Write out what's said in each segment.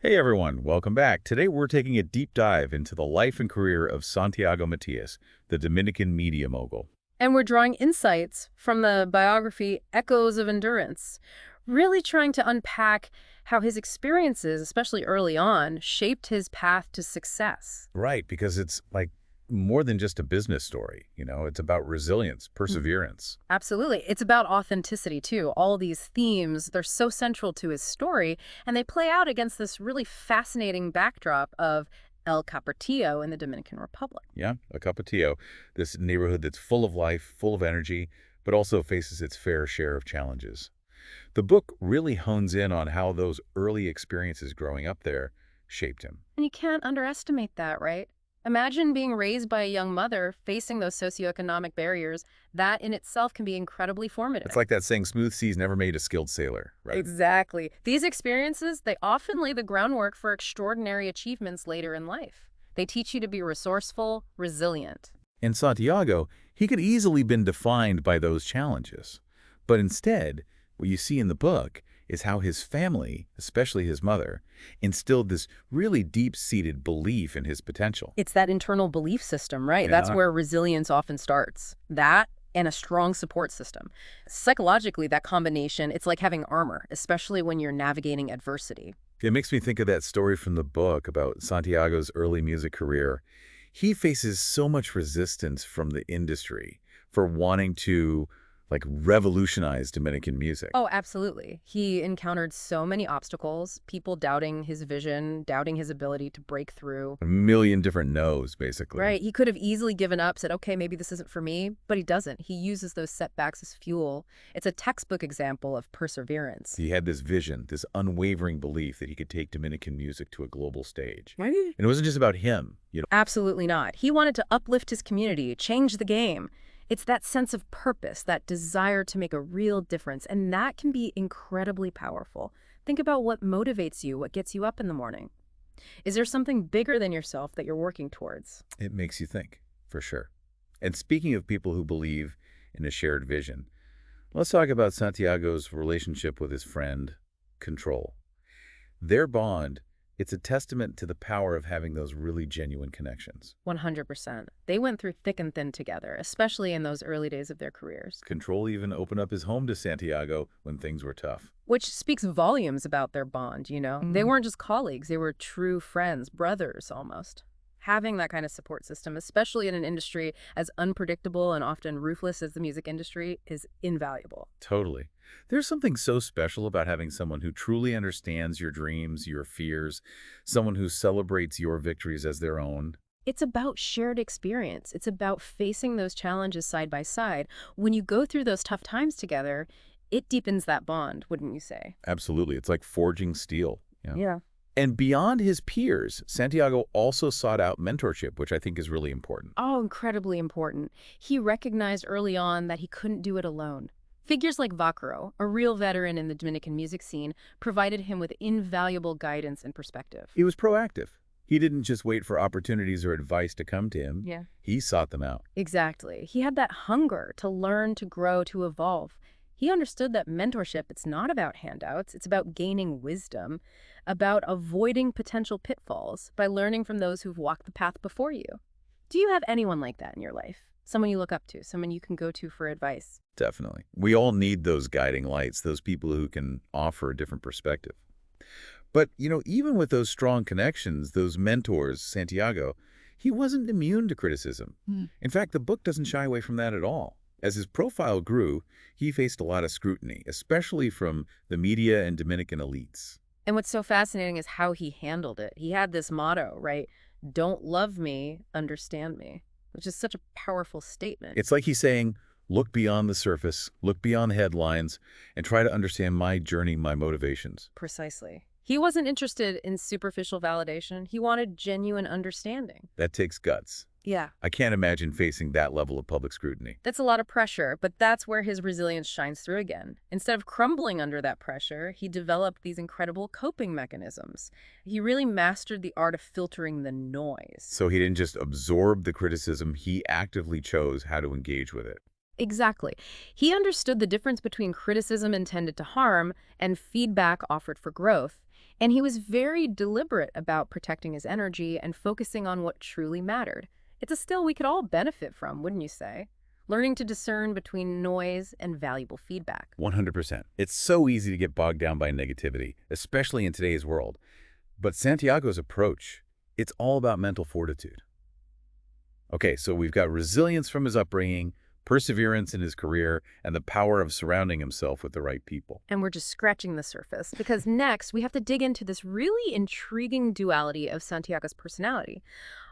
Hey everyone, welcome back. Today we're taking a deep dive into the life and career of Santiago Matias, the Dominican media mogul. And we're drawing insights from the biography Echoes of Endurance, really trying to unpack how his experiences, especially early on, shaped his path to success. Right, because it's like more than just a business story, it's about resilience, Mm. perseverance. Absolutely. It's about authenticity, too. All these themes, they're so central to his story, and they play out against this really fascinating backdrop of El Capertillo in the Dominican Republic. Yeah, a cup of tea, this neighborhood that's full of life, full of energy, but also faces its fair share of challenges. The book really hones in on how those early experiences growing up there shaped him. And you can't underestimate that, right? Imagine being raised by a young mother facing those socioeconomic barriers. That in itself can be incredibly It's formative. like that saying, smooth seas never made a skilled sailor, right? Exactly. These experiences, they often lay the groundwork for extraordinary achievements later in life. They teach you to be resourceful, resilient. In Santiago, he could easily been defined by those challenges. But instead, what you see in the book is how his family, especially his mother, instilled this really deep-seated belief in his potential. It's that internal belief system, right? That's Yeah, where resilience often starts. That and a strong support system. Psychologically, that combination, it's like having armor, especially when you're navigating adversity. it makes me think of that story from the book about Santiago's early music career. He faces so much resistance from the industry for wanting to, revolutionize Dominican music. Oh, absolutely. He encountered so many obstacles, people doubting his vision, doubting his ability to break through. A million different no's, basically. Right. He could have easily given up, said, okay, maybe this isn't for me, but he doesn't. He uses those setbacks as fuel. It's a textbook example of perseverance. He had this vision, this unwavering belief that he could take Dominican music to a global stage. Right? And it wasn't just about him. Absolutely not. He wanted to uplift his community, change the game. It's that sense of purpose, that desire to make a real difference, and that can be incredibly powerful. Think about what motivates you, what gets you up in the morning. Is there something bigger than yourself that you're working towards? It makes you think, for sure. And speaking of people who believe in a shared vision, let's talk about Santiago's relationship with his friend, Control. Their bond, it's a testament to the power of having those really genuine connections. 100%. They went through thick and thin together, especially in those early days of their careers, Control even opened up his home to Santiago when things were tough. which speaks volumes about their bond. They weren't just colleagues, they were true friends, brothers almost. Having that kind of support system, especially in an industry as unpredictable and often ruthless as the music industry, is invaluable. Totally. There's something so special about having someone who truly understands your dreams, your fears, someone who celebrates your victories as their own. It's about shared experience. It's about facing those challenges side by side. When you go through those tough times together, it deepens that bond, wouldn't you say? Absolutely. It's like forging steel. Yeah. Yeah. And beyond his peers, Santiago also sought out mentorship, which I think is really important. Oh, incredibly important. He recognized early on that he couldn't do it alone. Figures like Vaquero, a real veteran in the Dominican music scene, provided him with invaluable guidance and perspective. He was proactive. He didn't just wait for opportunities or advice to come to him. Yeah. He sought them out. Exactly. He had that hunger to learn, to grow, to evolve. He understood that mentorship, it's not about handouts, it's about gaining wisdom, about avoiding potential pitfalls by learning from those who've walked the path before you. Do you have anyone like that in your life? Someone you look up to, someone you can go to for advice? Definitely. We all need those guiding lights, those people who can offer a different perspective. But, even with those strong connections, those mentors, Santiago, he wasn't immune to criticism. In fact, the book doesn't shy away from that at all. As his profile grew, he faced a lot of scrutiny, especially from the media and Dominican elites. And what's so fascinating is how he handled it. He had this motto, right? Don't love me, understand me, which is such a powerful statement. It's like he's saying, look beyond the surface, look beyond the headlines, and try to understand my journey, my motivations. Precisely. He wasn't interested in superficial validation. He wanted genuine understanding. That takes guts. Yeah. I can't imagine facing that level of public scrutiny. That's a lot of pressure, but that's where his resilience shines through again. Instead of crumbling under that pressure, he developed these incredible coping mechanisms. He really mastered the art of filtering the noise. So he didn't just absorb the criticism, he actively chose how to engage with it. Exactly. He understood the difference between criticism intended to harm and feedback offered for growth. And he was very deliberate about protecting his energy and focusing on what truly mattered. It's a skill we could all benefit from, wouldn't you say? Learning to discern between noise and valuable feedback. 100%. It's so easy to get bogged down by negativity, especially in today's world. But Santiago's approach, it's all about mental fortitude. Okay, so we've got resilience from his upbringing, perseverance in his career, and the power of surrounding himself with the right people. And we're just scratching the surface, because next we have to dig into this really intriguing duality of Santiago's personality.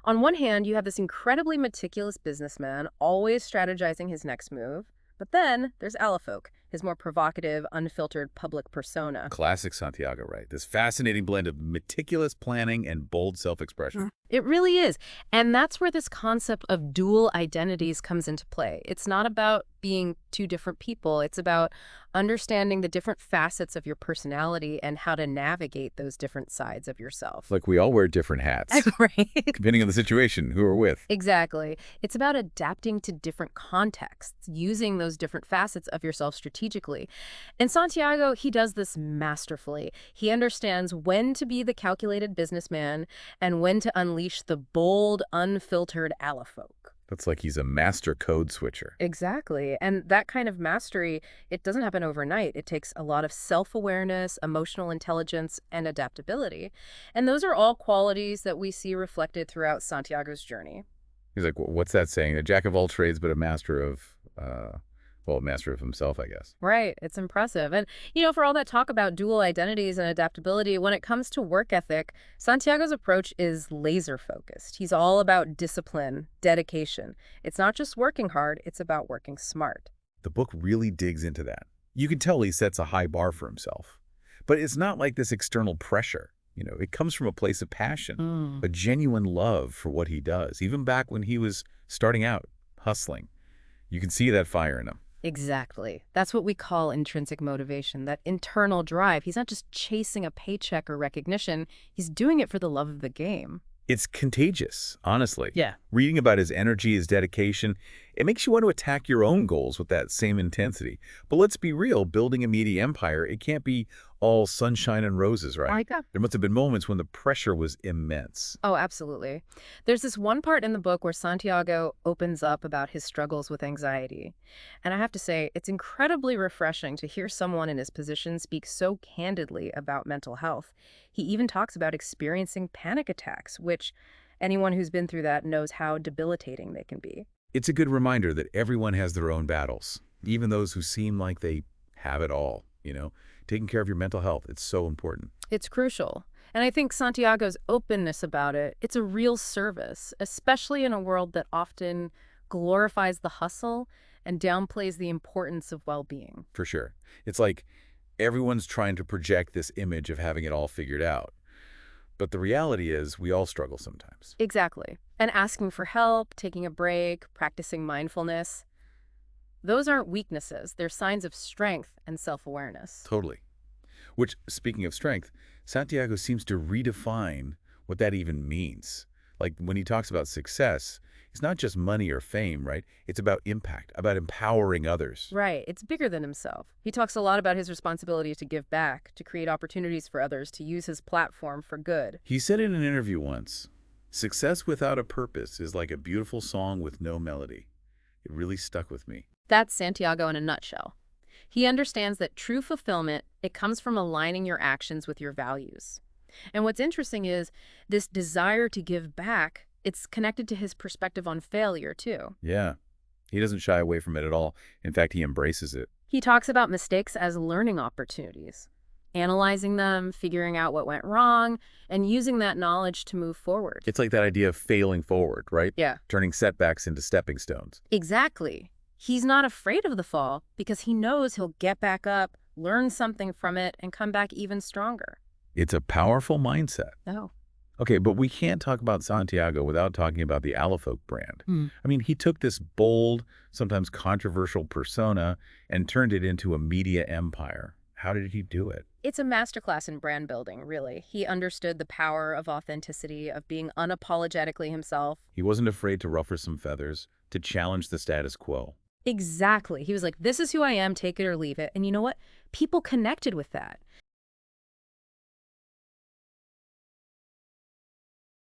On one hand, you have this incredibly meticulous businessman, always strategizing his next move. But then there's Alafolk, his more provocative, unfiltered public persona. Classic Santiago, right? This fascinating blend of meticulous planning and bold self-expression. It really is. And that's where this concept of dual identities comes into play. It's not about being two different people. It's about understanding the different facets of your personality and how to navigate those different sides of yourself. Like we all wear different hats, Right. depending on the situation, who we're with. Exactly. It's about adapting to different contexts, using those different facets of yourself strategically. And Santiago, he does this masterfully. He understands when to be the calculated businessman and when to unleash the bold, unfiltered Alafolk. That's like he's a master code switcher. Exactly. And that kind of mastery, it doesn't happen overnight. It takes a lot of self-awareness, emotional intelligence, and adaptability. And those are all qualities that we see reflected throughout Santiago's journey. He's like, what's that saying? A jack of all trades, but a master of, a master of himself, I guess. Right. It's impressive. And, for all that talk about dual identities and adaptability, when it comes to work ethic, Santiago's approach is laser focused. He's all about discipline, dedication. It's not just working hard, it's about working smart. The book really digs into that. You can tell he sets a high bar for himself. But it's not like this external pressure. It comes from a place of passion, a genuine love for what he does, even back when he was starting out, hustling. You can see that fire in him. Exactly. That's what we call intrinsic motivation, that internal drive. He's not just chasing a paycheck or recognition. He's doing it for the love of the game. It's contagious, honestly. Yeah. Reading about his energy, his dedication, it makes you want to attack your own goals with that same intensity. But let's be real, building a media empire, it can't be all sunshine and roses, right? There must have been moments when the pressure was immense. Oh, absolutely. There's this one part in the book where Santiago opens up about his struggles with anxiety. And I have to say, it's incredibly refreshing to hear someone in his position speak so candidly about mental health. He even talks about experiencing panic attacks, which anyone who's been through that knows how debilitating they can be. It's a good reminder that everyone has their own battles, even those who seem like they have it all, Taking care of your mental health, it's so important. It's crucial. And I think Santiago's openness about it, it's a real service, especially in a world that often glorifies the hustle and downplays the importance of well-being. For sure. It's like everyone's trying to project this image of having it all figured out. But the reality is we all struggle sometimes. Exactly. And asking for help, taking a break, practicing mindfulness, those aren't weaknesses. They're signs of strength and self-awareness. Totally. Which, speaking of strength, Santiago seems to redefine what that even means. Like when he talks about success, it's not just money or fame, right? It's about impact, about empowering others. Right. It's bigger than himself. He talks a lot about his responsibility to give back, to create opportunities for others, to use his platform for good. He said in an interview once, "Success without a purpose is like a beautiful song with no melody." It really stuck with me. That's Santiago in a nutshell. He understands that true fulfillment, it comes from aligning your actions with your values. And what's interesting is this desire to give back, it's connected to his perspective on failure, too. Yeah. He doesn't shy away from it at all. In fact, he embraces it. He talks about mistakes as learning opportunities, analyzing them, figuring out what went wrong, and using that knowledge to move forward. It's like that idea of failing forward, right? Yeah. Turning setbacks into stepping stones. Exactly. He's not afraid of the fall because he knows he'll get back up, learn something from it, and come back even stronger. It's a powerful mindset. Oh. Okay, but we can't talk about Santiago without talking about the Alafolk brand. I mean, he took this bold, sometimes controversial persona and turned it into a media empire. How did he do it? It's a masterclass in brand building, really. He understood the power of authenticity, of being unapologetically himself. He wasn't afraid to ruffle some feathers, to challenge the status quo. Exactly. He was like, this is who I am, take it or leave it. And you know what? People connected with that.